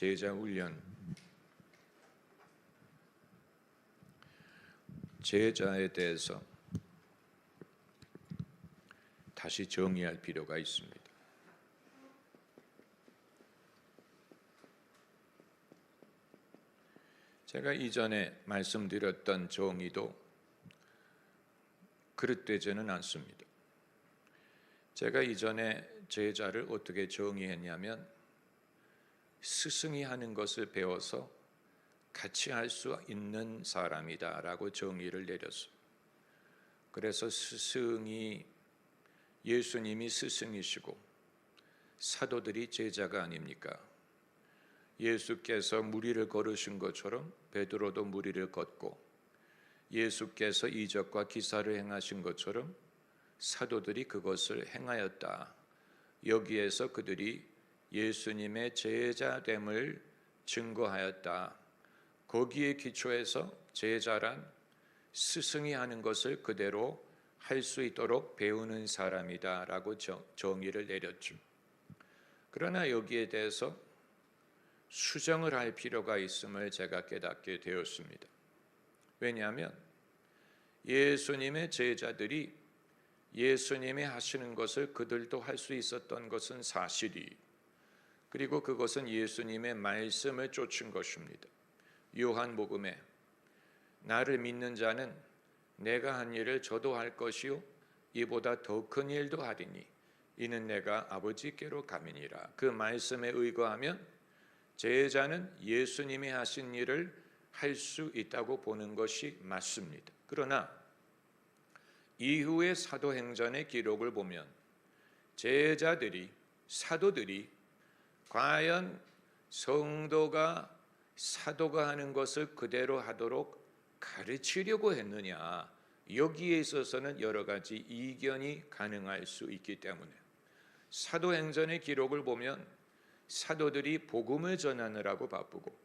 제자 훈련. 제자에 대해서 다시 정의할 필요가 있습니다. 제가 이전에 말씀드렸던 정의도 그릇되지는 않습니다. 제가 이전에 제자를 어떻게 정의했냐면 스승이 하는 것을 배워서 같이 할 수 있는 사람이다라고 정의를 내렸어요. 그래서 스승이 예수님이 스승이시고 사도들이 제자가 아닙니까? 예수께서 무리를 걸으신 것처럼 베드로도 무리를 걷고 예수께서 이적과 기사를 행하신 것처럼 사도들이 그것을 행하였다. 여기에서 그들이 예수님의 제자됨을 증거하였다. 거기에 기초해서 제자란 스승이 하는 것을 그대로 할 수 있도록 배우는 사람이다라고 정의를 내렸죠. 그러나 여기에 대해서 수정을 할 필요가 있음을 제가 깨닫게 되었습니다. 왜냐하면 예수님의 제자들이 예수님이 하시는 것을 그들도 할 수 있었던 것은 사실이, 그리고 그것은 예수님의 말씀을 쫓은 것입니다. 요한복음에 나를 믿는 자는 내가 한 일을 저도 할 것이요 이보다 더 큰 일도 하리니 이는 내가 아버지께로 감이니라. 그 말씀에 의거하면 제자는 예수님이 하신 일을 할 수 있다고 보는 것이 맞습니다. 그러나 이후의 사도행전의 기록을 보면 제자들이, 사도들이 과연 성도가 사도가 하는 것을 그대로 하도록 가르치려고 했느냐, 여기에 있어서는 여러 가지 이견이 가능할 수 있기 때문에 사도행전의 기록을 보면 사도들이 복음을 전하느라고 바쁘고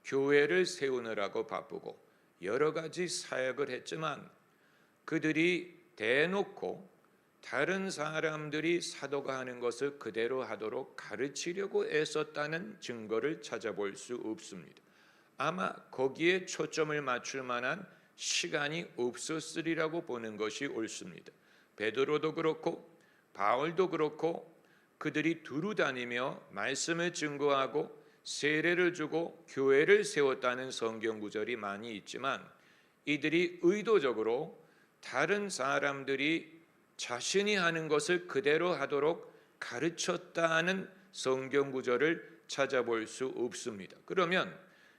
교회를 세우느라고 바쁘고 여러 가지 사역을 했지만 그들이 대놓고 다른 사람들이 사도가 하는 것을 그대로 하도록 가르치려고 애썼다는 증거를 찾아볼 수 없습니다. 아마 거기에 초점을 맞출 만한 시간이 없었으리라고 보는 것이 옳습니다. 베드로도 그렇고 바울도 그렇고 그들이 두루 다니며 말씀을 증거하고 세례를 주고 교회를 세웠다는 성경 구절이 많이 있지만 이들이 의도적으로 다른 사람들이 자신이 하는 것을 그대로 하도록 가르쳤다는 성경 구절을 찾아볼 수 없습니다. 그러면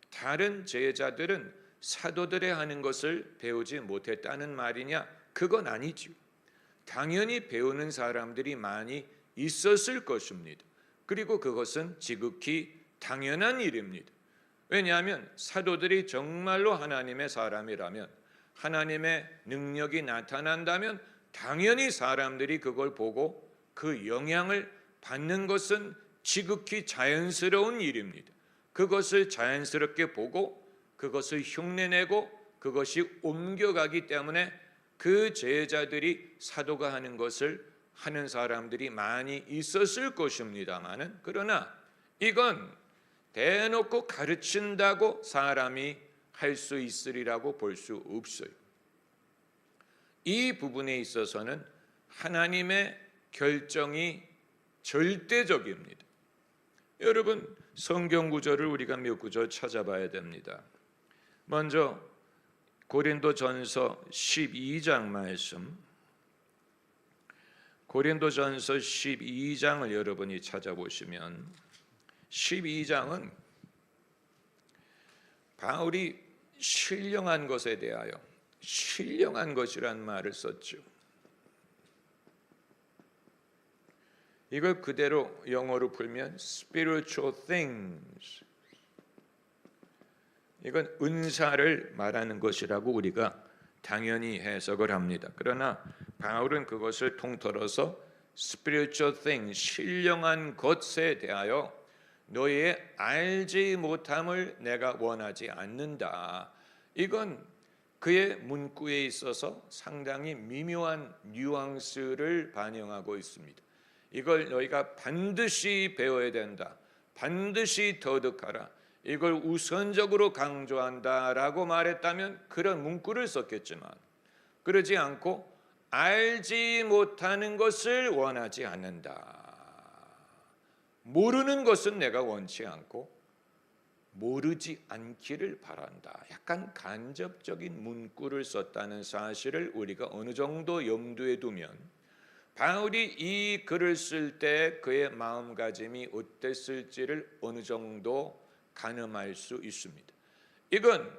다른 제자들은 사도들의 하는 것을 배우지 못했다는 말이냐? 그건 아니죠. 당연히 배우는 사람들이 많이 있었을 것입니다. 그리고 그것은 지극히 당연한 일입니다. 왜냐하면 사도들이 정말로 하나님의 사람이라면, 하나님의 능력이 나타난다면 당연히 사람들이 그걸 보고 그 영향을 받는 것은 지극히 자연스러운 일입니다. 그것을 자연스럽게 보고 그것을 흉내내고 그것이 옮겨가기 때문에 그 제자들이 사도가 하는 것을 하는 사람들이 많이 있었을 것입니다마는, 그러나 이건 대놓고 가르친다고 사람이 할 수 있으리라고 볼 수 없어요. 이 부분에 있어서는 하나님의 결정이 절대적입니다. 여러분, 성경 구절을 우리가 몇 구절 찾아봐야 됩니다. 먼저 고린도전서 12장 말씀, 고린도전서 12장을 여러분이 찾아보시면 12장은 바울이 신령한 것에 대하여, 신령한 것이란 말을 썼죠. 이걸 그대로 영어로 풀면 spiritual things, 이건 은사를 말하는 것이라고 우리가 당연히 해석을 합니다. 그러나 바울은 그것을 통틀어서 spiritual things, 신령한 것에 대하여 너희의 알지 못함을 내가 원하지 않는다. 이건 그의 문구에 있어서 상당히 미묘한 뉘앙스를 반영하고 있습니다. 이걸 너희가 반드시 배워야 된다, 반드시 터득하라. 이걸 우선적으로 강조한다라고 말했다면 그런 문구를 썼겠지만 그러지 않고 알지 못하는 것을 원하지 않는다. 모르는 것은 내가 원치 않고 모르지 않기를 바란다. 약간 간접적인 문구를 썼다는 사실을 우리가 어느 정도 염두에 두면 바울이 이 글을 쓸 때 그의 마음가짐이 어땠을지를 어느 정도 가늠할 수 있습니다. 이건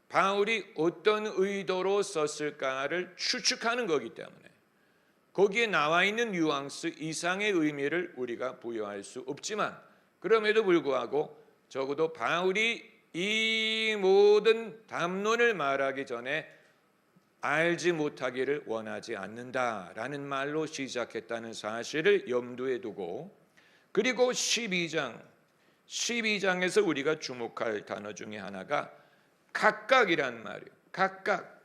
바울이 어떤 의도로 썼을까를 추측하는 거기 때문에 거기에 나와 있는 뉘앙스 이상의 의미를 우리가 부여할 수 없지만 그럼에도 불구하고 적어도 바울이 이 모든 담론을 말하기 전에 알지 못하기를 원하지 않는다라는 말로 시작했다는 사실을 염두에 두고 그리고 12장에서 우리가 주목할 단어 중에 하나가 각각이란 말이에요. 각각.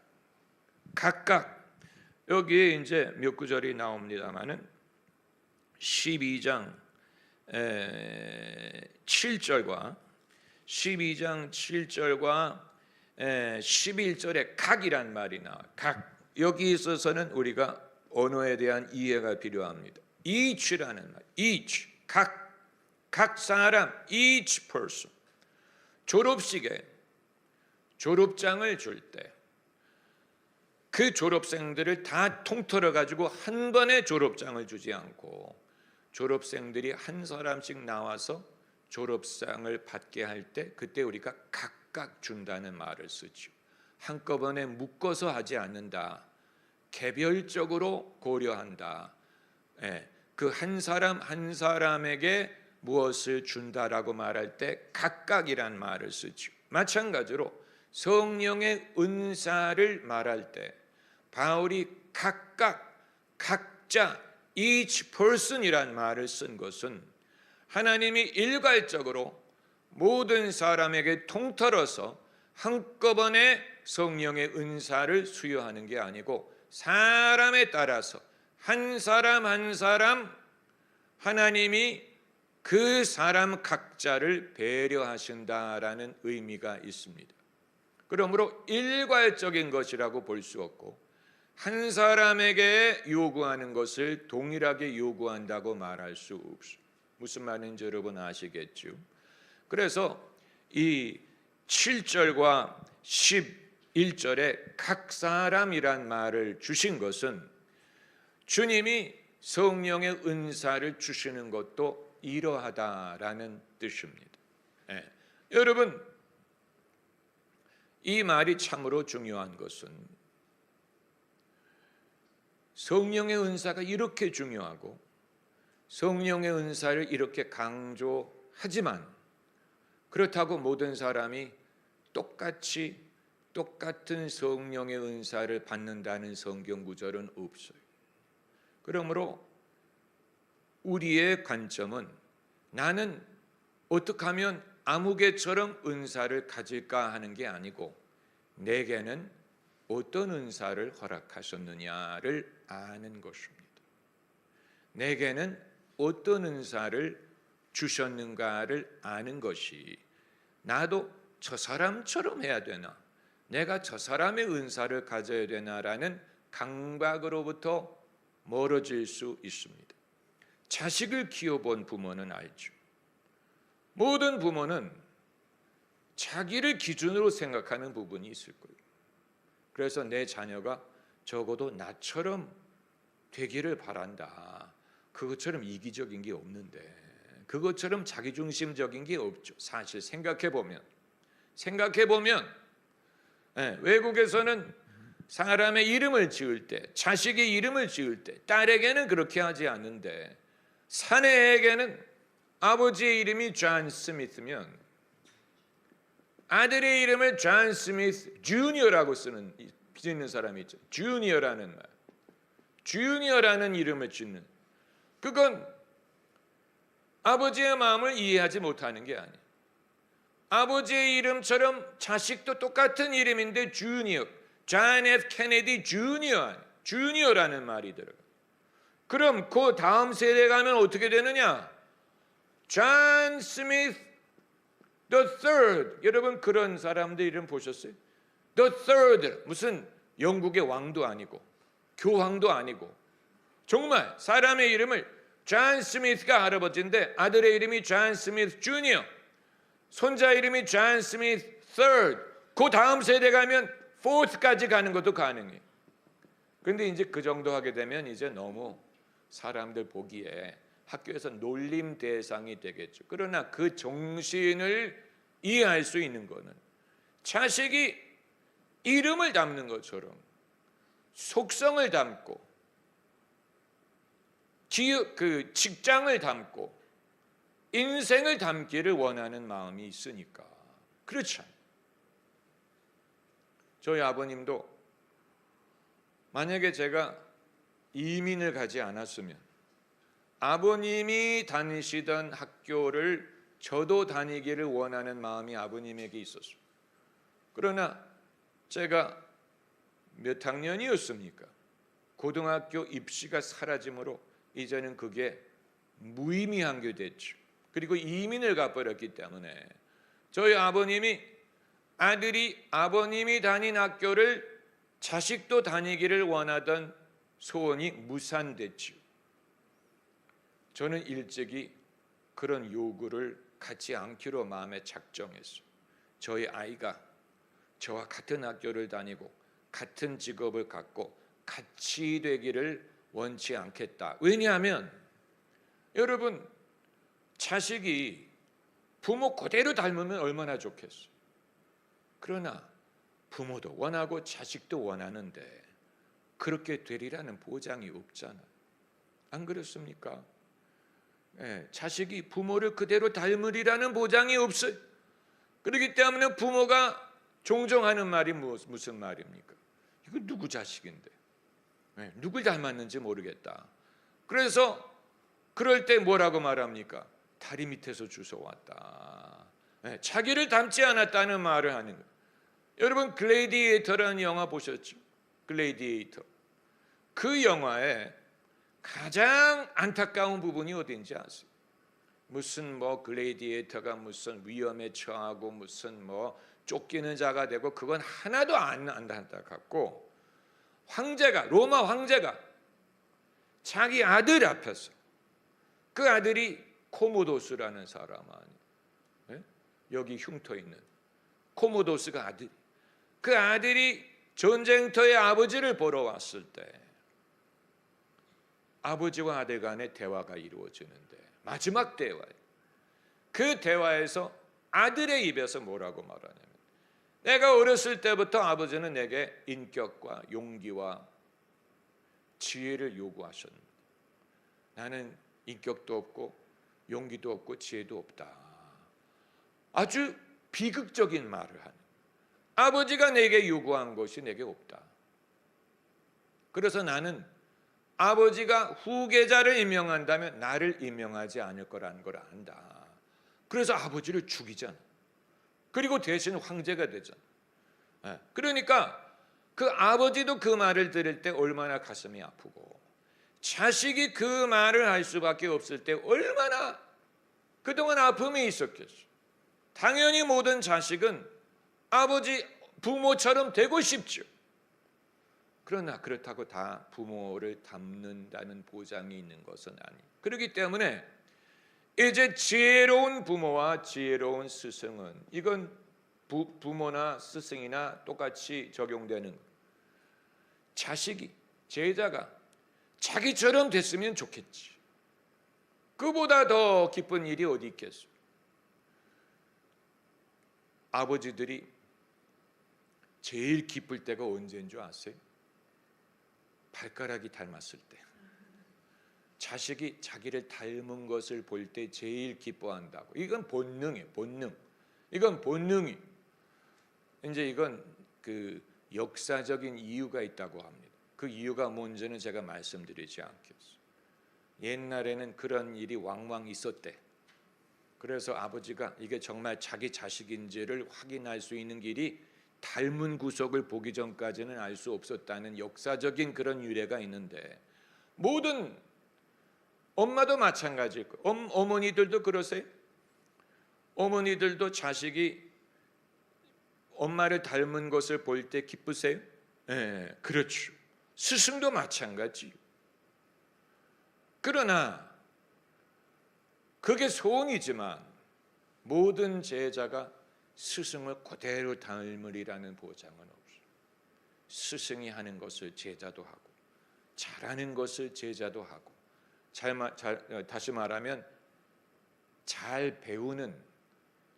여기에 이제 몇 구절이 나옵니다만은 12장 7절과 11절에 각이란 말이 나와요. 각. 여기 있어서는 우리가 언어에 대한 이해가 필요합니다. each라는 말. each. 각 사람. each person. 졸업식에 졸업장을 줄 때 그 졸업생들을 다 통틀어 가지고 한 번에 졸업장을 주지 않고 졸업생들이 한 사람씩 나와서 졸업상을 받게 할 때 그때 우리가 각각 준다는 말을 쓰죠. 한꺼번에 묶어서 하지 않는다. 개별적으로 고려한다. 그 한 사람 한 사람에게 무엇을 준다라고 말할 때 각각이란 말을 쓰죠. 마찬가지로 성령의 은사를 말할 때 바울이 각자 each person이란 말을 쓴 것은 하나님이 일괄적으로 모든 사람에게 통틀어서 한꺼번에 성령의 은사를 수여하는 게 아니고 사람에 따라서 한 사람 한 사람 하나님이 그 사람 각자를 배려하신다라는 의미가 있습니다. 그러므로 일괄적인 것이라고 볼 수 없고 한 사람에게 요구하는 것을 동일하게 요구한다고 말할 수 없어요. 무슨 말인지 여러분 아시겠죠? 그래서 이 7절과 11절에 각 사람이란 말을 주신 것은 주님이 성령의 은사를 주시는 것도 이러하다라는 뜻입니다. 여러분 이 말이 참으로 중요한 것은 성령의 은사가 이렇게 중요하고 성령의 은사를 이렇게 강조하지만 그렇다고 모든 사람이 똑같은 성령의 은사를 받는다는 성경 구절은 없어요. 그러므로 우리의 관점은 나는 어떻게 하면 아무개처럼 은사를 가질까 하는 게 아니고 내게는 어떤 은사를 허락하셨느냐를 아는 것입니다. 내게는 어떤 은사를 주셨는가를 아는 것이 나도 저 사람처럼 해야 되나 내가 저 사람의 은사를 가져야 되나라는 강박으로부터 멀어질 수 있습니다. 자식을 키워본 부모는 알죠. 모든 부모는 자기를 기준으로 생각하는 부분이 있을 거예요. 그래서 내 자녀가 적어도 나처럼 되기를 바란다. 그것처럼 이기적인 게 없는데 그것처럼 자기중심적인 게 없죠. 사실 생각해 보면 외국에서는 사람의 이름을 지을 때 자식의 이름을 지을 때 딸에게는 그렇게 하지 않는데 사내에게는 아버지의 이름이 존 스미스면 아들의 이름을 존 스미스 주니어라고 짓는 사람이 있죠. 주니어라는 말, 주니어라는 이름을 짓는 그건 아버지의 마음을 이해하지 못하는 게 아니에요. 아버지의 이름처럼 자식도 똑같은 이름인데 주니어, 존 F 케네디 주니어라는 말이 들어가. 그럼 그 다음 세대 가면 어떻게 되느냐? 존 스미스 the third. 여러분 그런 사람들 이름 보셨어요? the third. 무슨 영국의 왕도 아니고 교황도 아니고 정말 사람의 이름을 존 스미스가 할아버지인데 아들의 이름이 존 스미스 주니어, 손자 이름이 존 스미스 third. 그 다음 세대 가면 fourth까지 가는 것도 가능해. 그런데 이제 그 정도 하게 되면 이제 너무 사람들 보기에 학교에서 놀림 대상이 되겠죠. 그러나 그 정신을 이해할 수 있는 거는 자식이 이름을 담는 것처럼 속성을 담고 그 직장을 담고 인생을 담기를 원하는 마음이 있으니까. 그렇죠. 저희 아버님도 만약에 제가 이민을 가지 않았으면 아버님이 다니시던 학교를 저도 다니기를 원하는 마음이 아버님에게 있었어요. 그러나 제가 몇 학년이었습니까? 고등학교 입시가 사라짐으로 이제는 그게 무의미한 게 됐죠. 그리고 이민을 가버렸기 때문에 저희 아버님이 아들이 아버님이 다닌 학교를 자식도 다니기를 원하던 소원이 무산됐죠. 저는 일찍이 그런 요구를 갖지 않기로 마음에 작정했어요. 저희 아이가 저와 같은 학교를 다니고 같은 직업을 갖고 같이 되기를 원치 않겠다. 왜냐하면 여러분 자식이 부모 그대로 닮으면 얼마나 좋겠어요. 그러나 부모도 원하고 자식도 원하는데 그렇게 되리라는 보장이 없잖아요. 안 그렇습니까? 예, 자식이 부모를 그대로 닮으리라는 보장이 없어요. 그렇기 때문에 부모가 종종 하는 말이 무슨 말입니까? 이거 누구 자식인데? 예, 누굴 닮았는지 모르겠다. 그래서 그럴 때 뭐라고 말합니까? 다리 밑에서 주워왔다. 예, 자기를 닮지 않았다는 말을 하는 거예요. 여러분 글래디에이터라는 영화 보셨죠? 글래디에이터. 그 영화에 가장 안타까운 부분이 어딘지 아세요? 무슨 글래디에이터가 무슨 위험에 처하고 무슨 쫓기는 자가 되고 그건 하나도 안 안타깝고 황제가 로마 황제가 자기 아들 앞에서 그 아들이 코모도스라는 사람 아니에요? 네? 여기 흉터 있는 코모도스가 아들. 그 아들이 전쟁터에 아버지를 보러 왔을 때 아버지와 아들 간의 대화가 이루어지는데 마지막 대화에 그 대화에서 아들의 입에서 뭐라고 말하냐면 내가 어렸을 때부터 아버지는 내게 인격과 용기와 지혜를 요구하셨는데 나는 인격도 없고 용기도 없고 지혜도 없다. 아주 비극적인 말을 하는 아버지가 내게 요구한 것이 내게 없다. 그래서 나는 아버지가 후계자를 임명한다면 나를 임명하지 않을 거라는 걸 안다. 그래서 아버지를 죽이잖아. 그리고 대신 황제가 되잖아. 그러니까 그 아버지도 그 말을 들을 때 얼마나 가슴이 아프고 자식이 그 말을 할 수밖에 없을 때 얼마나 그동안 아픔이 있었겠어. 당연히 모든 자식은 아버지 부모처럼 되고 싶죠. 그러나 그렇다고 다 부모를 닮는다는 보장이 있는 것은 아니에요. 그렇기 때문에 이제 지혜로운 부모와 지혜로운 스승은 이건 부모나 스승이나 똑같이 적용되는 거예요. 자식이 제자가 자기처럼 됐으면 좋겠지. 그보다 더 기쁜 일이 어디 있겠어. 아버지들이 제일 기쁠 때가 언제인 줄 아세요? 발가락이 닮았을 때. 자식이 자기를 닮은 것을 볼 때 제일 기뻐한다고. 이건 본능이에요. 본능. 이건 본능이. 이제 이건 그 역사적인 이유가 있다고 합니다. 그 이유가 뭔지는 제가 말씀드리지 않겠어요. 옛날에는 그런 일이 왕왕 있었대. 그래서 아버지가 이게 정말 자기 자식인지를 확인할 수 있는 길이 닮은 구석을 보기 전까지는 알 수 없었다는 역사적인 그런 유래가 있는데 모든 엄마도 마찬가지일 거예요. 어머니들도 그러세요? 어머니들도 자식이 엄마를 닮은 것을 볼 때 기쁘세요? 네, 그렇죠. 스승도 마찬가지요. 그러나 그게 소원이지만 모든 제자가 스승을 그대로 닮으리라는 보장은 없어요. 스승이 하는 것을 제자도 하고, 잘하는 것을 제자도 하고, 다시 말하면 잘 배우는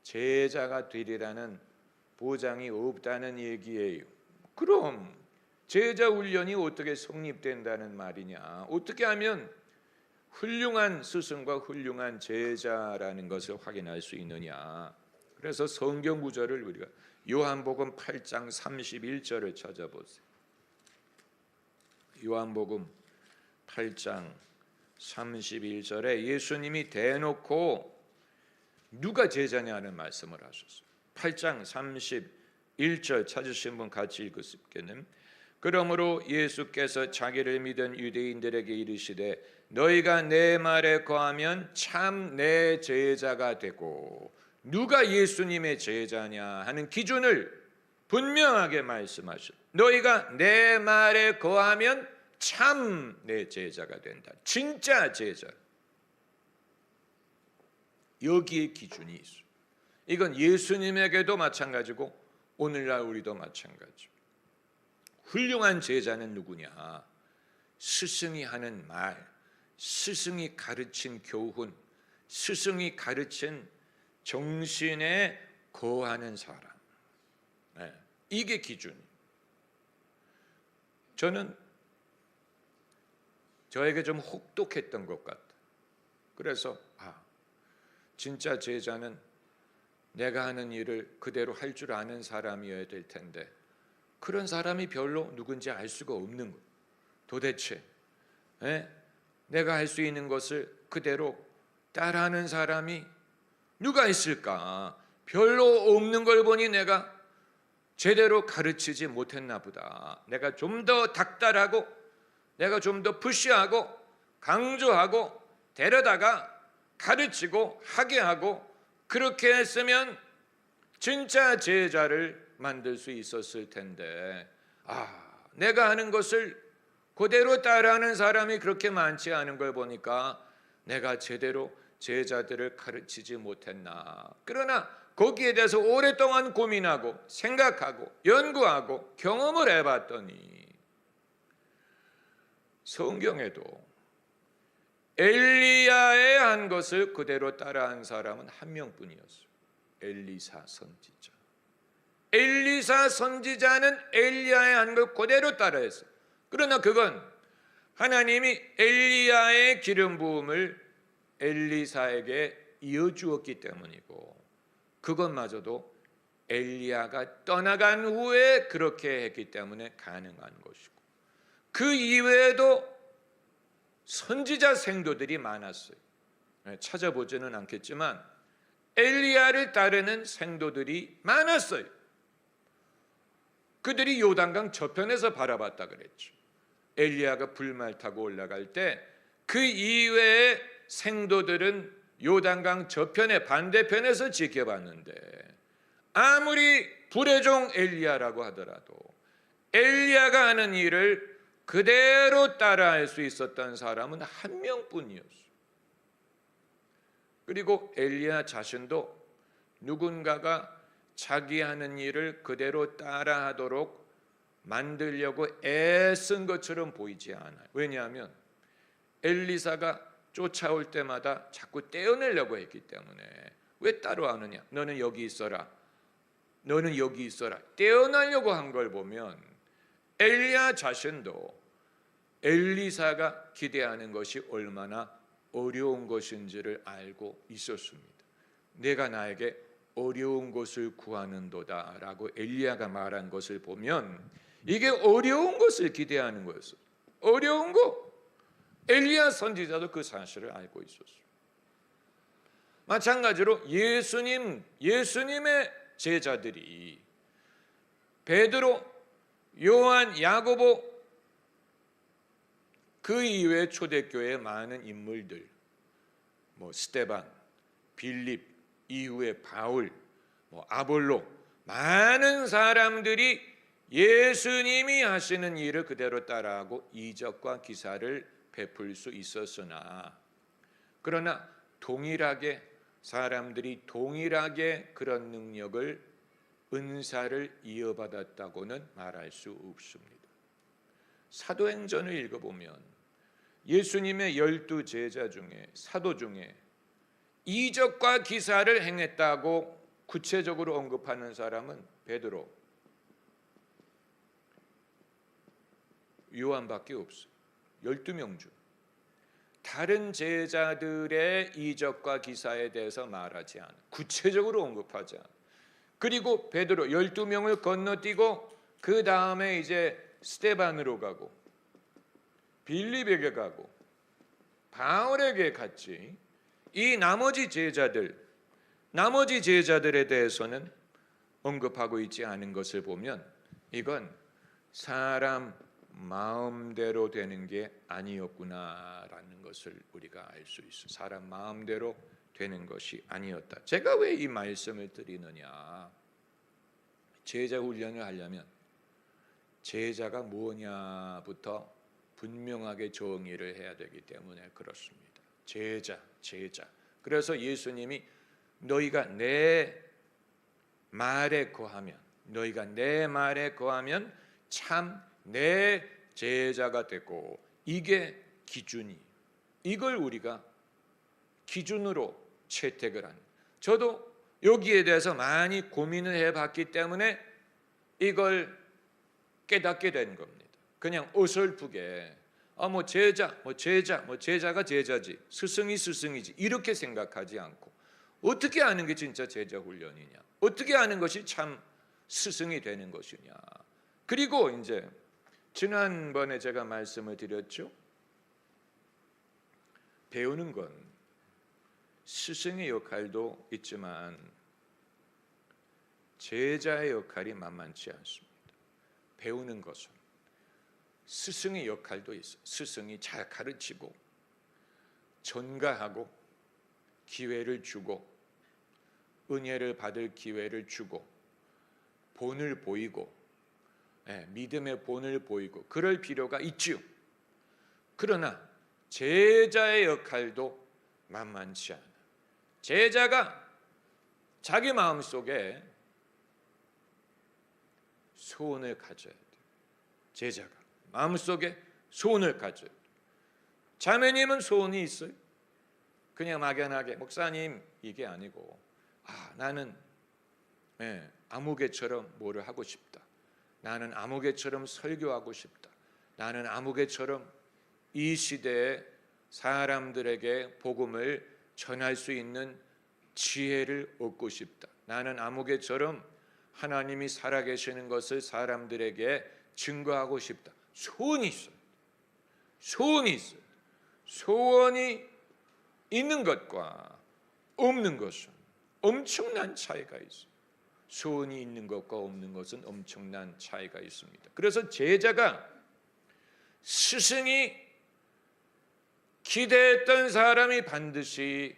제자가 되리라는 보장이 없다는 얘기예요. 그럼 제자 훈련이 어떻게 성립된다는 말이냐? 어떻게 하면 훌륭한 스승과 훌륭한 제자라는 것을 확인할 수 있느냐? 그래서 성경 구절을 우리가 요한복음 8장 31절을 찾아보세요. 요한복음 8장 31절에 예수님이 대놓고 누가 제자냐는 말씀을 하셨어요. 8장 31절 찾으신 분 같이 읽으시겠는? 그러므로 예수께서 자기를 믿은 유대인들에게 이르시되 너희가 내 말에 거하면 참 내 제자가 되고, 누가 예수님의 제자냐 하는 기준을 분명하게 말씀하셨어요. 너희가 내 말에 거하면 참 내 제자가 된다. 진짜 제자. 여기에 기준이 있어요. 이건 예수님에게도 마찬가지고 오늘날 우리도 마찬가지죠. 훌륭한 제자는 누구냐? 스승이 하는 말, 스승이 가르친 교훈, 스승이 가르친 정신에 거하는 사람. 네, 이게 기준. 저는 저에게 좀 혹독했던 것 같아요. 그래서 진짜 제자는 내가 하는 일을 그대로 할 줄 아는 사람이어야 될 텐데 그런 사람이 별로 누군지 알 수가 없는 거예요. 도대체 내가 할 수 있는 것을 그대로 따라하는 사람이 누가 있을까? 별로 없는 걸 보니 내가 제대로 가르치지 못했나 보다. 내가 좀 더 닥달하고, 내가 좀 더 푸시하고 강조하고 데려다가 가르치고 하게 하고, 그렇게 했으면 진짜 제자를 만들 수 있었을 텐데 내가 하는 것을 그대로 따라하는 사람이 그렇게 많지 않은 걸 보니까 내가 제대로 제자들을 가르치지 못했나. 그러나 거기에 대해서 오랫동안 고민하고 생각하고 연구하고 경험을 해봤더니 성경에도 엘리야의 한 것을 그대로 따라한 사람은 한 명뿐이었어요. 엘리사 선지자. 엘리사 선지자는 엘리야의 한 걸 그대로 따라했어요. 그러나 그건 하나님이 엘리야의 기름 부음을 엘리사에게 이어주었기 때문이고, 그것마저도 엘리야가 떠나간 후에 그렇게 했기 때문에 가능한 것이고, 그 이외에도 선지자 생도들이 많았어요. 찾아보지는 않겠지만 엘리야를 따르는 생도들이 많았어요. 그들이 요단강 저편에서 바라봤다 그랬죠. 엘리야가 불말 타고 올라갈 때 그 이외의 생도들은 요단강 저편의 반대편에서 지켜봤는데, 아무리 불의 종 엘리야라고 하더라도 엘리야가 하는 일을 그대로 따라할 수 있었던 사람은 한 명뿐이었어요. 그리고 엘리야 자신도 누군가가 자기 하는 일을 그대로 따라하도록 만들려고 애쓴 것처럼 보이지 않아요. 왜냐하면 엘리사가 쫓아올 때마다 자꾸 떼어내려고 했기 때문에. 왜 따라하느냐? 너는 여기 있어라, 너는 여기 있어라, 떼어내려고 한 걸 보면 엘리야 자신도 엘리사가 기대하는 것이 얼마나 어려운 것인지를 알고 있었습니다. 내가 나에게 어려운 것을 구하는도다 라고 엘리야가 말한 것을 보면 이게 어려운 것을 기대하는 거였어요. 어려운 거. 엘리야 선지자도 그 사실을 알고 있었어요. 마찬가지로 예수님의 제자들이 베드로, 요한, 야고보, 그 이후에 초대교회의 많은 인물들, 뭐 스데반, 빌립, 이후에 바울, 뭐 아볼로, 많은 사람들이 예수님이 하시는 일을 그대로 따라하고 이적과 기사를 베풀 수 있었으나, 그러나 동일하게 사람들이 동일하게 그런 능력을, 은사를 이어받았다고는 말할 수 없습니다. 사도행전을 읽어보면 예수님의 12제자 중에, 사도 중에 이적과 기사를 행했다고 구체적으로 언급하는 사람은 베드로, 요한밖에 없어요. 12명 중 다른 제자들의 이적과 기사에 대해서 말하지 않아, 구체적으로 언급하지 않아. 그리고 베드로 12명을 건너뛰고 그 다음에 이제 스데반으로 가고 빌립에게 가고 바울에게 갔지. 이 나머지 제자들에 대해서는 언급하고 있지 않은 것을 보면 이건 사람 마음대로 되는 게 아니었구나라는 것을 우리가 알 수 있어요. 사람 마음대로 되는 것이 아니었다. 제가 왜 이 말씀을 드리느냐? 제자 훈련을 하려면 제자가 뭐냐부터 분명하게 정의를 해야 되기 때문에 그렇습니다. 제자. 그래서 예수님이 너희가 내 말에 거하면 참 내 제자가 되고, 이게 기준이, 이걸 우리가 기준으로 채택을 하는. 저도 여기에 대해서 많이 고민을 해봤기 때문에 이걸 깨닫게 된 겁니다. 그냥 어설프게 제자가 제자지, 스승이지 이렇게 생각하지 않고, 어떻게 하는 게 진짜 제자 훈련이냐, 어떻게 하는 것이 참 스승이 되는 것이냐. 그리고 이제 지난번에 제가 말씀을 드렸죠. 배우는 건 스승의 역할도 있지만 제자의 역할이 만만치 않습니다. 배우는 것은 스승의 역할도 있어요. 스승이 잘 가르치고 전가하고 기회를 주고 은혜를 받을 기회를 주고 본을 보이고, 믿음의 본을 보이고 그럴 필요가 있지요. 그러나 제자의 역할도 만만치 않아. 제자가 자기 마음속에 소원을 가져야 돼. 제자가 마음속에 소원을 가져야 돼. 자매님은 소원이 있어요? 그냥 막연하게 목사님 이게 아니고, 나는 아무개처럼 뭐를 하고 싶다. 나는 아무개처럼 설교하고 싶다. 나는 아무개처럼 이 시대에 사람들에게 복음을 전할 수 있는 지혜를 얻고 싶다. 나는 아무개처럼 하나님이 살아계시는 것을 사람들에게 증거하고 싶다. 소원이 있어요. 소원이 있는 것과 없는 것은 엄청난 차이가 있어요. 소원이 있는 것과 없는 것은 엄청난 차이가 있습니다. 그래서 제자가 스승이 기대했던 사람이 반드시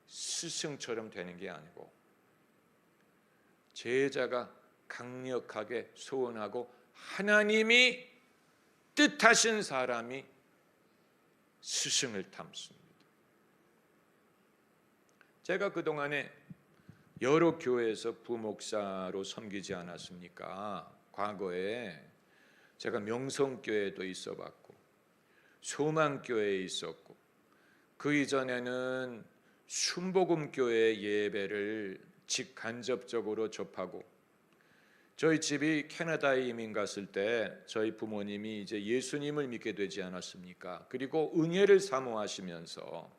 스승처럼 되는 게 아니고, 제자가 강력하게 소원하고 하나님이 뜻하신 사람이 스승을 닮습니다. 제가 그동안에 여러 교회에서 부목사로 섬기지 않았습니까? 과거에 제가 명성교회도 있어봤고 소망교회에 있었고, 그 이전에는 순복음교회 예배를 직간접적으로 접하고, 저희 집이 캐나다에 이민 갔을 때 저희 부모님이 이제 예수님을 믿게 되지 않았습니까? 그리고 은혜를 사모하시면서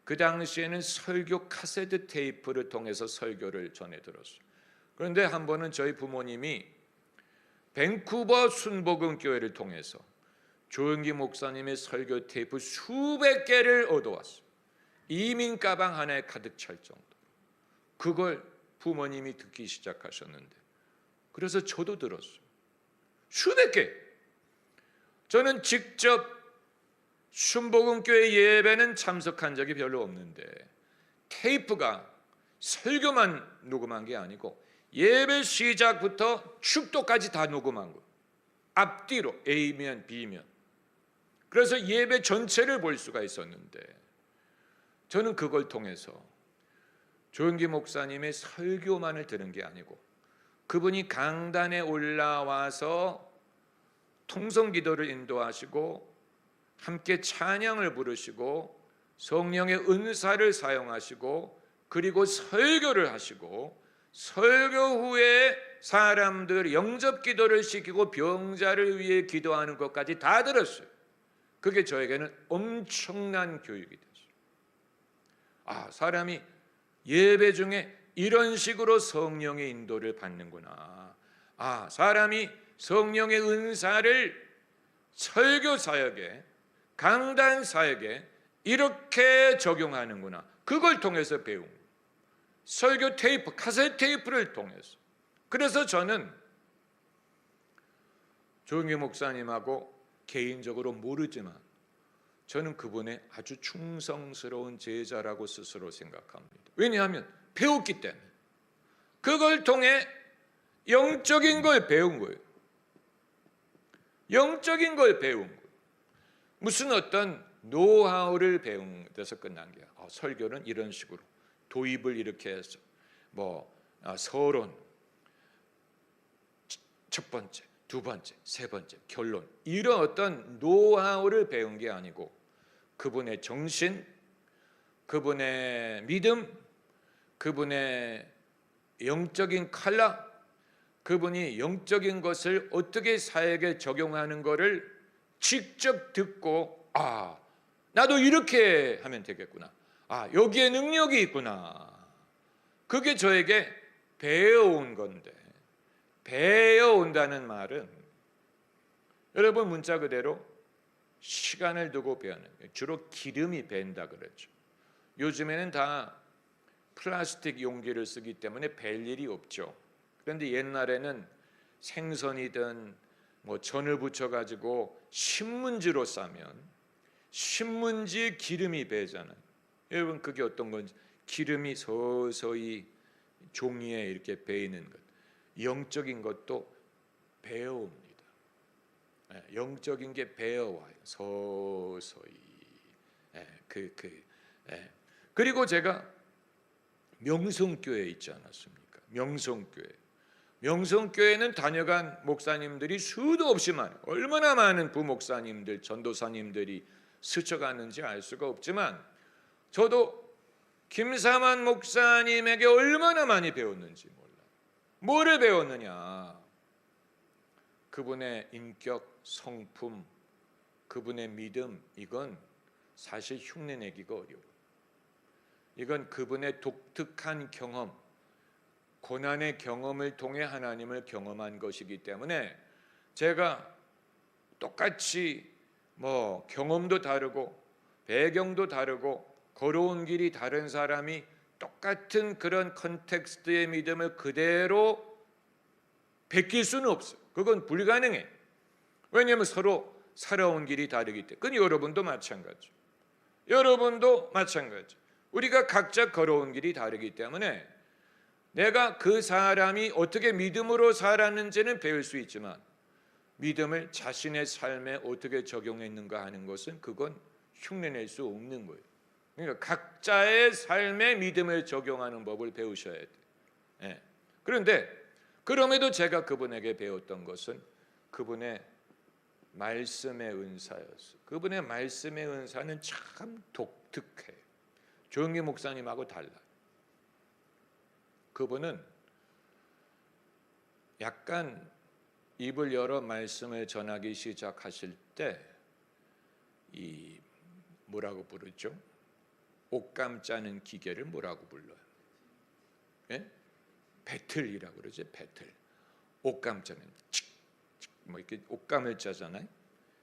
그 당시에는 설교 카세트 테이프를 통해서 설교를 전해 들었어요. 그런데 한 번은 저희 부모님이 밴쿠버 순복음교회를 통해서 조영기 목사님의 설교 테이프 수백 개를 얻어왔어요. 이민 가방 하나에 가득 찰 정도. 그걸 부모님이 듣기 시작하셨는데, 그래서 저도 들었어요. 수백 개. 저는 직접 순복음교회 예배는 참석한 적이 별로 없는데 테이프가 설교만 녹음한 게 아니고 예배 시작부터 축도까지 다 녹음한 거예요. 앞뒤로 A면 B면. 그래서 예배 전체를 볼 수가 있었는데 저는 그걸 통해서 조영기 목사님의 설교만을 들은 게 아니고 그분이 강단에 올라와서 통성기도를 인도하시고 함께 찬양을 부르시고 성령의 은사를 사용하시고 그리고 설교를 하시고 설교 후에 사람들 영접기도를 시키고 병자를 위해 기도하는 것까지 다 들었어요. 그게 저에게는 엄청난 교육이 됐어요. 사람이 예배 중에 이런 식으로 성령의 인도를 받는구나. 사람이 성령의 은사를 설교 사역에 강단 사역에 이렇게 적용하는구나. 그걸 통해서 배운 거예요. 설교 테이프, 카세트 테이프를 통해서. 그래서 저는 조영기 목사님하고 개인적으로 모르지만 저는 그분의 아주 충성스러운 제자라고 스스로 생각합니다. 왜냐하면 배웠기 때문에. 그걸 통해 영적인 걸 배운 거예요. 영적인 걸 배운 거예요. 무슨 어떤 노하우를 배운 데서 끝난 게 설교는 이런 식으로 도입을 이렇게 해서 서론 첫 번째, 두 번째, 세 번째, 결론 이런 어떤 노하우를 배운 게 아니고 그분의 정신, 그분의 믿음, 그분의 영적인 칼라, 그분이 영적인 것을 어떻게 사역에 적용하는 것을 직접 듣고 나도 이렇게 하면 되겠구나. 여기에 능력이 있구나. 그게 저에게 배워온 건데 배워온다는 말은 여러분 문자 그대로 시간을 두고 배우는 거예요. 주로 기름이 밴다 그러죠. 요즘에는 다 플라스틱 용기를 쓰기 때문에 벨 일이 없죠. 그런데 옛날에는 생선이든 전을 붙여가지고 신문지로 싸면 신문지에 기름이 배잖아요. 여러분 그게 어떤 건지 기름이 서서히 종이에 이렇게 배이는 것. 영적인 것도 배워옵니다. 영적인 게 배워와요. 서서히. 그리고 제가 명성교회에 있지 않았습니까? 명성교회는 다녀간 목사님들이 수도 없이 많아요. 얼마나 많은 부목사님들, 전도사님들이 스쳐가는지 알 수가 없지만 저도 김사만 목사님에게 얼마나 많이 배웠는지 몰라요. 뭐를 배웠느냐? 그분의 인격, 성품, 그분의 믿음, 이건 사실 흉내내기가 어려워요. 이건 그분의 독특한 경험, 고난의 경험을 통해 하나님을 경험한 것이기 때문에 제가 똑같이 경험도 다르고 배경도 다르고 걸어온 길이 다른 사람이 똑같은 그런 컨텍스트의 믿음을 그대로 베낄 수는 없어요. 그건 불가능해. 왜냐하면 서로 살아온 길이 다르기 때문에. 그건 여러분도 마찬가지. 우리가 각자 걸어온 길이 다르기 때문에 내가 그 사람이 어떻게 믿음으로 살았는지는 배울 수 있지만 믿음을 자신의 삶에 어떻게 적용했는가 하는 것은 그건 흉내낼 수 없는 거예요. 그러니까 각자의 삶에 믿음을 적용하는 법을 배우셔야 돼요. 그런데 그럼에도 제가 그분에게 배웠던 것은 그분의 말씀의 은사였어요. 그분의 말씀의 은사는 참 독특해요. 조영기 목사님하고 달라요. 그분은 약간 입을 열어 말씀을 전하기 시작하실 때 이 뭐라고 부르죠? 옷감 짜는 기계를 뭐라고 불러요? 배틀이라고 그러죠. 배틀. 옷감 짜는 이렇게 옷감을 짜잖아요.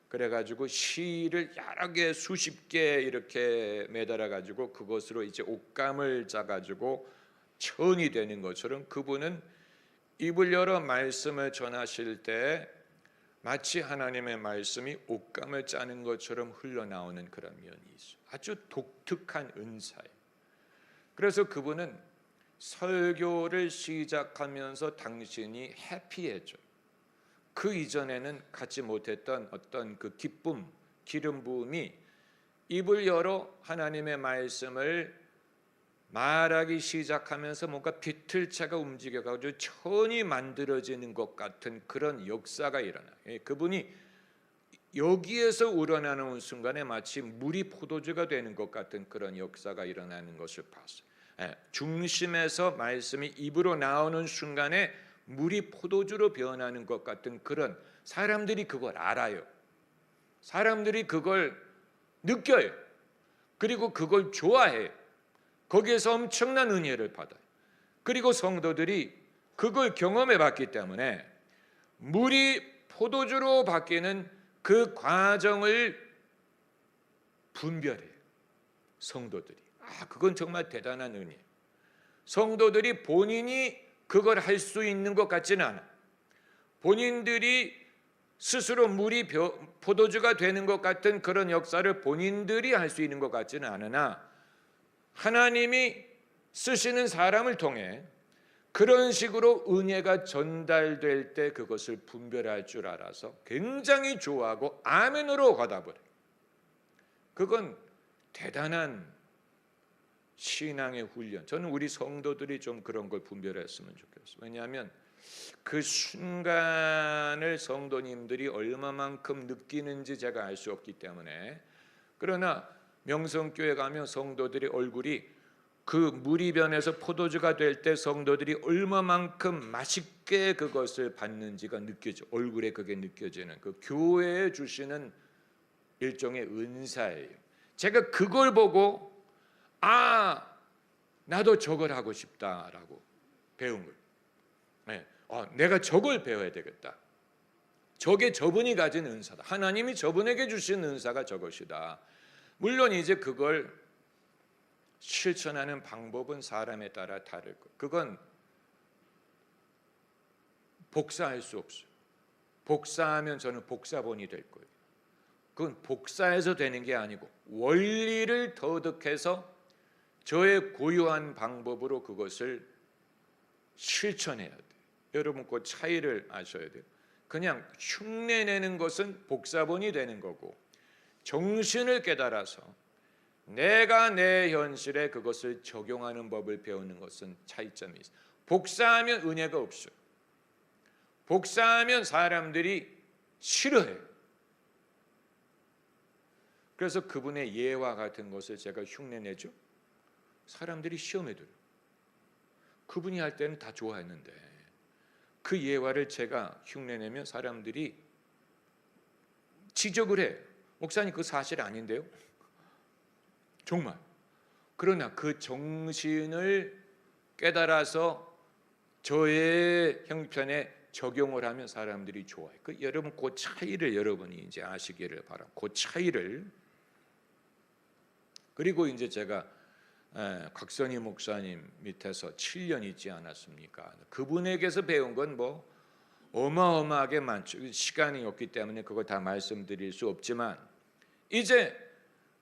그래가지고 실을 여러 개 수십 개 이렇게 매달아 가지고 그것으로 이제 옷감을 짜가지고 천이 되는 것처럼 그분은 입을 열어 말씀을 전하실 때 마치 하나님의 말씀이 옷감을 짜는 것처럼 흘러나오는 그런 면이 있어요. 아주 독특한 은사예요. 그래서 그분은 설교를 시작하면서 당신이 해피해져. 그 이전에는 갖지 못했던 어떤 그 기쁨, 기름 부음이 입을 열어 하나님의 말씀을 말하기 시작하면서 뭔가 비틀차가 움직여가지고 천이 만들어지는 것 같은 그런 역사가 일어나요. 그분이 여기에서 우러나는 순간에 마치 물이 포도주가 되는 것 같은 그런 역사가 일어나는 것을 봤어요. 중심에서 말씀이 입으로 나오는 순간에 물이 포도주로 변하는 것 같은 그런, 사람들이 그걸 알아요. 사람들이 그걸 느껴요. 그리고 그걸 좋아해요. 거기에서 엄청난 은혜를 받아요. 그리고 성도들이 그걸 경험해 봤기 때문에 물이 포도주로 바뀌는 그 과정을 분별해요. 성도들이. 그건 정말 대단한 은혜예요. 성도들이 본인이 그걸 할 수 있는 것 같지는 않아. 본인들이 스스로 물이 포도주가 되는 것 같은 그런 역사를 본인들이 할 수 있는 것 같지는 않으나 하나님이 쓰시는 사람을 통해 그런 식으로 은혜가 전달될 때 그것을 분별할 줄 알아서 굉장히 좋아하고 아멘으로 화답을 해요. 그건 대단한 신앙의 훈련. 저는 우리 성도들이 좀 그런 걸 분별했으면 좋겠어요. 왜냐하면 그 순간을 성도님들이 얼마만큼 느끼는지 제가 알 수 없기 때문에. 그러나 명성교회 가면 성도들이 얼굴이 그 물이 변해서 포도주가 될 때 성도들이 얼마만큼 맛있게 그것을 받는지가 느껴져. 얼굴에 그게 느껴지는 그 교회에 주시는 일종의 은사예요. 제가 그걸 보고 나도 저걸 하고 싶다라고 배운 거예요. 내가 저걸 배워야 되겠다. 저게 저분이 가진 은사다. 하나님이 저분에게 주신 은사가 저것이다. 물론 이제 그걸 실천하는 방법은 사람에 따라 다를 거예요. 그건 복사할 수 없어요. 복사하면 저는 복사본이 될 거예요. 그건 복사해서 되는 게 아니고 원리를 터득해서 저의 고유한 방법으로 그것을 실천해야 돼요. 여러분 그 차이를 아셔야 돼요. 그냥 흉내내는 것은 복사본이 되는 거고 정신을 깨달아서 내가 내 현실에 그것을 적용하는 법을 배우는 것은 차이점이 있어요. 복사하면 은혜가 없어요. 복사하면 사람들이 싫어해요. 그래서 그분의 예와 같은 것을 제가 흉내내죠. 사람들이 시험에 들어요. 그분이 할 때는 다 좋아했는데 그 예화를 제가 흉내내면 사람들이 지적을 해요. 목사님 그 사실 아닌데요? 정말. 그러나 그 정신을 깨달아서 저의 형편에 적용을 하면 사람들이 좋아해요. 여러분 그 차이를 여러분이 이제 아시기를 바랍니다. 그 차이를. 그리고 이제 제가 곽선희 목사님 밑에서 7년 있지 않았습니까? 그분에게서 배운 건 뭐 어마어마하게 많죠. 시간이 없기 때문에 그거 다 말씀드릴 수 없지만 이제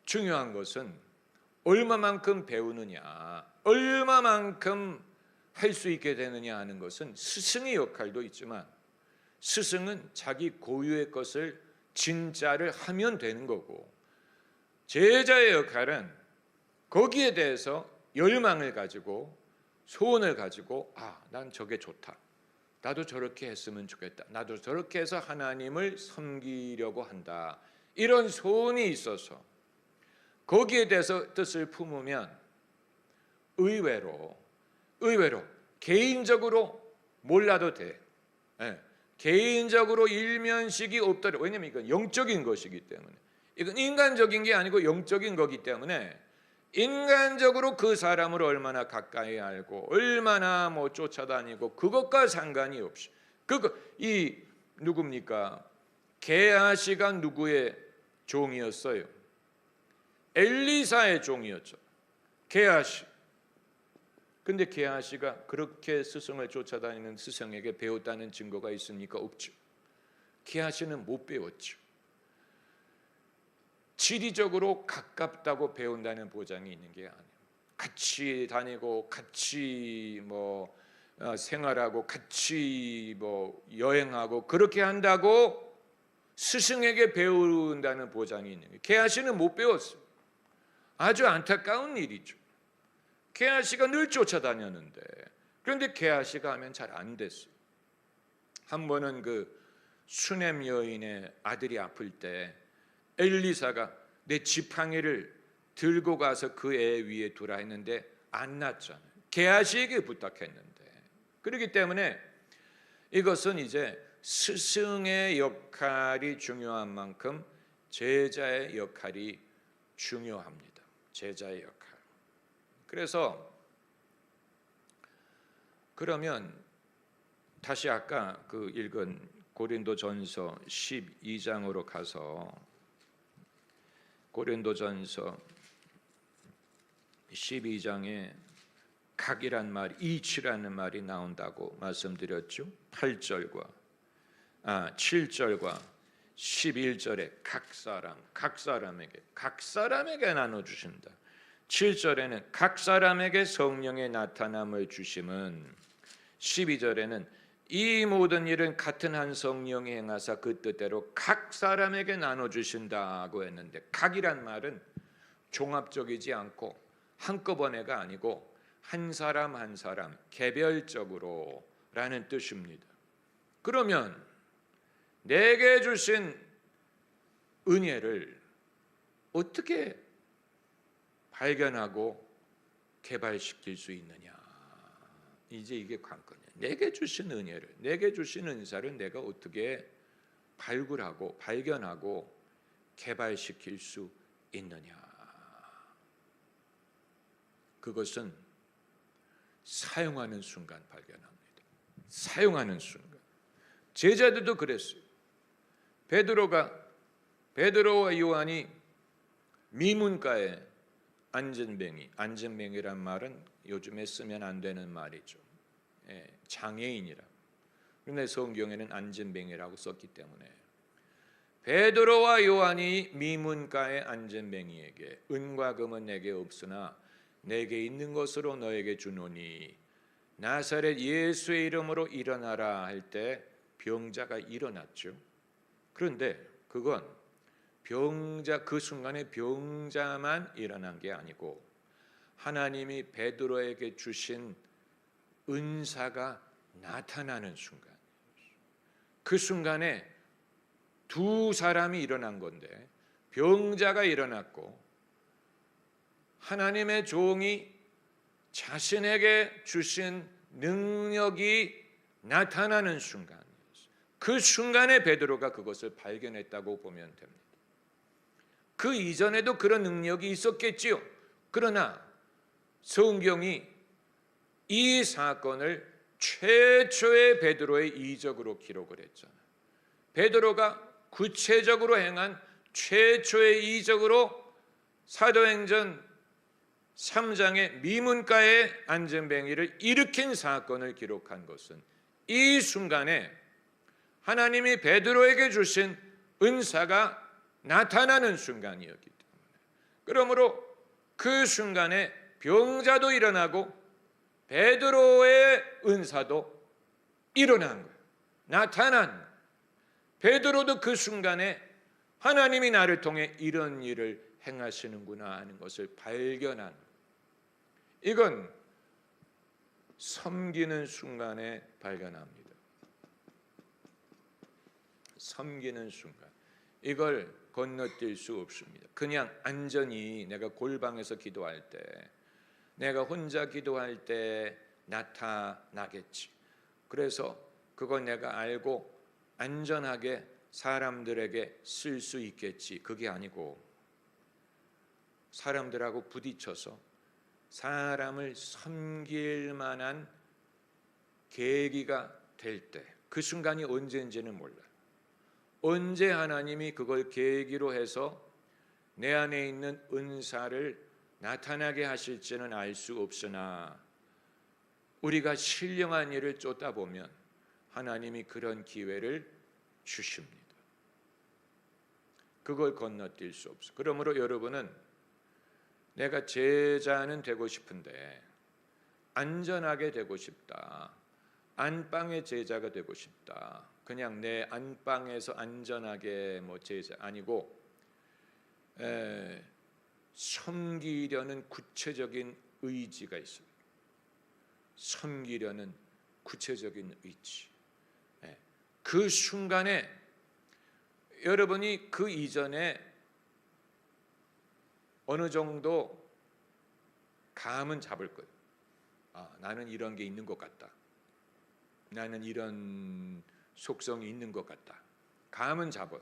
중요한 것은 얼마만큼 배우느냐, 얼마만큼 할 수 있게 되느냐 하는 것은 스승의 역할도 있지만 스승은 자기 고유의 것을 진짜를 하면 되는 거고 제자의 역할은 거기에 대해서 열망을 가지고 소원을 가지고 난 저게 좋다. 나도 저렇게 했으면 좋겠다. 나도 저렇게 해서 하나님을 섬기려고 한다. 이런 소원이 있어서 거기에 대해서 뜻을 품으면 의외로 개인적으로 몰라도 돼. 개인적으로 일면식이 없더라도 왜냐하면 이건 영적인 것이기 때문에 이건 인간적인 게 아니고 영적인 거기 때문에 인간적으로 그 사람을 얼마나 가까이 알고 얼마나 쫓아다니고 그것과 상관이 없이 누굽니까? 게하시가 누구의 종이었어요? 엘리사의 종이었죠. 게하시. 근데 게하시가 그렇게 스승을 쫓아다니는 스승에게 배웠다는 증거가 있습니까? 없죠. 게하시는 못 배웠죠. 지리적으로 가깝다고 배운다는 보장이 있는 게 아니에요. 같이 다니고 같이 생활하고 같이 여행하고 그렇게 한다고 스승에게 배운다는 보장이 있는 거예요. 게하시는 못 배웠어요. 아주 안타까운 일이죠. 게하시가 늘 쫓아다녔는데, 그런데 게하시가 하면 잘 안 됐어요. 한 번은 그 수넴 여인의 아들이 아플 때 엘리사가 내 지팡이를 들고 가서 그 애 위에 두라 했는데 안 났잖아요. 게하시에게 부탁했는데. 그렇기 때문에 이것은 이제 스승의 역할이 중요한 만큼 제자의 역할이 중요합니다. 제자의 역할. 그래서 그러면 다시 아까 그 읽은 고린도전서 12장으로 가서 고린도전서 12장에 각이란 말, 이치라는 말이 나온다고 말씀드렸죠. 7절과 11절에 각 사람에게 나눠주신다. 7절에는 각 사람에게 성령의 나타남을 주심은, 12절에는 이 모든 일은 같은 한 성령이 행하사 그 뜻대로 각 사람에게 나눠주신다고 했는데, 각이란 말은 종합적이지 않고 한꺼번에가 아니고 한 사람 한 사람 개별적으로 라는 뜻입니다. 그러면 내게 주신 은혜를 어떻게 발견하고 개발시킬 수 있느냐, 이제 이게 관건이에요. 내게 주신 은혜를, 내게 주신 은사를 내가 어떻게 발굴하고 발견하고 개발시킬 수 있느냐. 그것은 사용하는 순간 발견합니다. 사용하는 순간. 제자들도 그랬어요. 베드로와 요한이 미문가에 안전뱅이란 말은 요즘에 쓰면 안 되는 말이죠. 장애인이라. 그런데 성경에는 안전뱅이라고 썼기 때문에 베드로와 요한이 미문가의 안전뱅이에게 은과 금은 내게 없으나 내게 있는 것으로 너에게 주노니 나사렛 예수의 이름으로 일어나라 할 때 병자가 일어났죠. 그런데 그건 그 순간에 병자만 일어난 게 아니고 하나님이 베드로에게 주신 은사가 나타나는 순간, 그 순간에 두 사람이 일어난 건데 병자가 일어났고 하나님의 종이 자신에게 주신 능력이 나타나는 순간, 그 순간에 베드로가 그것을 발견했다고 보면 됩니다. 그 이전에도 그런 능력이 있었겠지요. 그러나 성경이 이 사건을 최초의 베드로의 이적으로 기록을 했잖아요. 베드로가 구체적으로 행한 최초의 이적으로 사도행전 3장의 미문가의 안전뱅이를 일으킨 사건을 기록한 것은 이 순간에 하나님이 베드로에게 주신 은사가 나타나는 순간이었기 때문에, 그러므로 그 순간에 병자도 일어나고 베드로의 은사도 일어난 거예요. 나타난 거예요. 베드로도 그 순간에 하나님이 나를 통해 이런 일을 행하시는구나 하는 것을 발견한 거예요. 이건 섬기는 순간에 발견합니다. 섬기는 순간. 이걸 건너뛸 수 없습니다. 그냥 안전히 내가 골방에서 기도할 때, 내가 혼자 기도할 때 나타나겠지. 그래서 그건 내가 알고 안전하게 사람들에게 쓸 수 있겠지. 그게 아니고 사람들하고 부딪혀서 사람을 섬길 만한 계기가 될 때, 그 순간이 언제인지는 몰라요. 언제 하나님이 그걸 계기로 해서 내 안에 있는 은사를 나타나게 하실지는 알 수 없으나 우리가 신령한 일을 쫓다 보면 하나님이 그런 기회를 주십니다. 그걸 건너뛸 수 없어. 그러므로 여러분은 내가 제자는 되고 싶은데 안전하게 되고 싶다. 안방의 제자가 되고 싶다. 그냥 내 안방에서 안전하게 제자 아니고 섬기려는 구체적인 의지가 있어요. 섬기려는 구체적인 의지. 그 순간에 여러분이 그 이전에 어느 정도 감은 잡을 거예요. 나는 이런 게 있는 것 같다. 나는 이런 속성이 있는 것 같다. 감은 잡아요.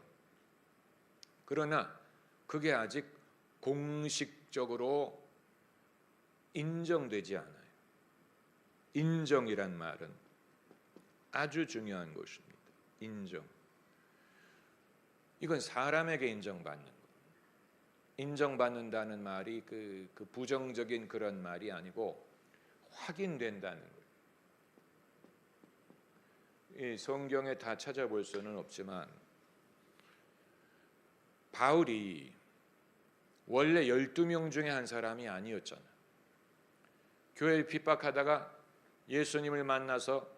그러나 그게 아직 공식적으로 인정되지 않아요. 인정이란 말은 아주 중요한 것입니다. 인정. 이건 사람에게 인정받는 거. 인정받는다는 말이 그 부정적인 그런 말이 아니고 확인된다는 거예요. 이 성경에 다 찾아볼 수는 없지만 바울이 원래 12명 중에 한 사람이 아니었잖아요. 교회를 핍박하다가 예수님을 만나서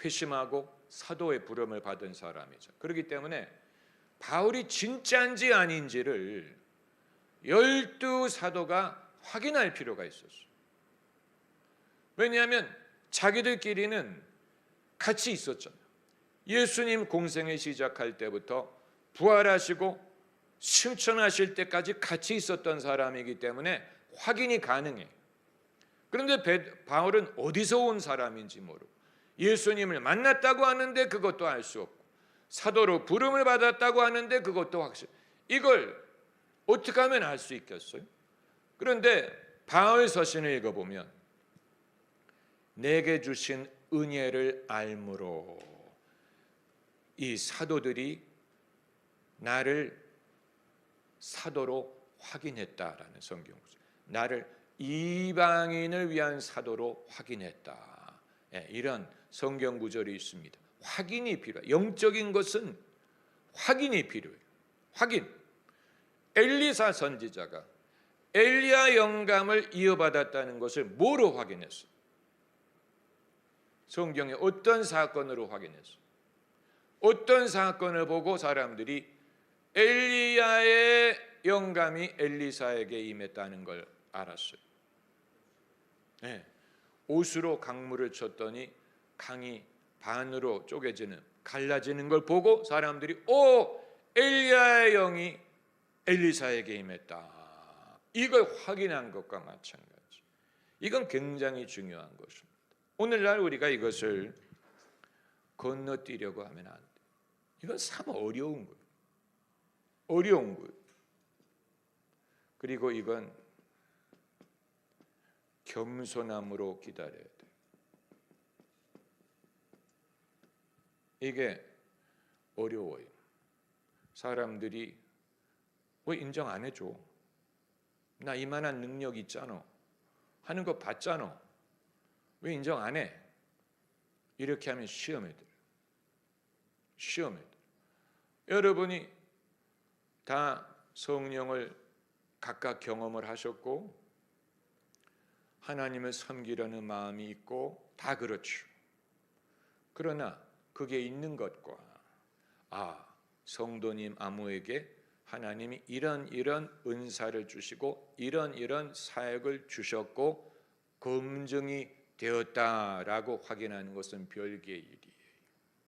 회심하고 사도의 부름을 받은 사람이죠. 그렇기 때문에 바울이 진짜인지 아닌지를 12사도가 확인할 필요가 있었어요. 왜냐하면 자기들끼리는 같이 있었잖아요. 예수님 공생을 시작할 때부터 부활하시고 승천하실 때까지 같이 있었던 사람이기 때문에 확인이 가능해요. 그런데 바울은 어디서 온 사람인지 모르고 예수님을 만났다고 하는데 그것도 알 수 없고 사도로 부름을 받았다고 하는데 그것도 확실. 이걸 어떻게 하면 알 수 있겠어요? 그런데 바울 서신을 읽어보면 내게 주신 은혜를 알므로 이 사도들이 나를 사도로 확인했다라는 성경 구절. 나를 이방인을 위한 사도로 확인했다. 이런 성경 구절이 있습니다. 확인이 필요해요. 영적인 것은 확인이 필요해요. 확인. 엘리사 선지자가 엘리야 영감을 이어받았다는 것을 뭐로 확인했어요? 성경에 어떤 사건으로 확인했어요? 어떤 사건을 보고 사람들이 엘리야의 영감이 엘리사에게 임했다는 걸 알았어요. 옷으로 강물을 쳤더니 강이 반으로 쪼개지는 갈라지는 걸 보고 사람들이 엘리야의 영이 엘리사에게 임했다. 이걸 확인한 것과 마찬가지. 이건 굉장히 중요한 것입니다. 오늘날 우리가 이것을 건너뛰려고 하면 안 돼. 이건 참 어려운 거예요. 어려운 거예요. 그리고 이건 겸손함으로 기다려야 돼. 이게 어려워요. 사람들이 왜 인정 안 해줘? 나 이만한 능력 있잖아. 하는 거 봤잖아. 왜 인정 안 해? 이렇게 하면 시험에 들어요. 시험에 들어요. 여러분이 다 성령을 각각 경험을 하셨고 하나님을 섬기려는 마음이 있고 다 그렇죠. 그러나 그게 있는 것과 성도님 아무에게 하나님이 이런 은사를 주시고 이런 사역을 주셨고 검증이 되었다라고 확인하는 것은 별개의 일이에요.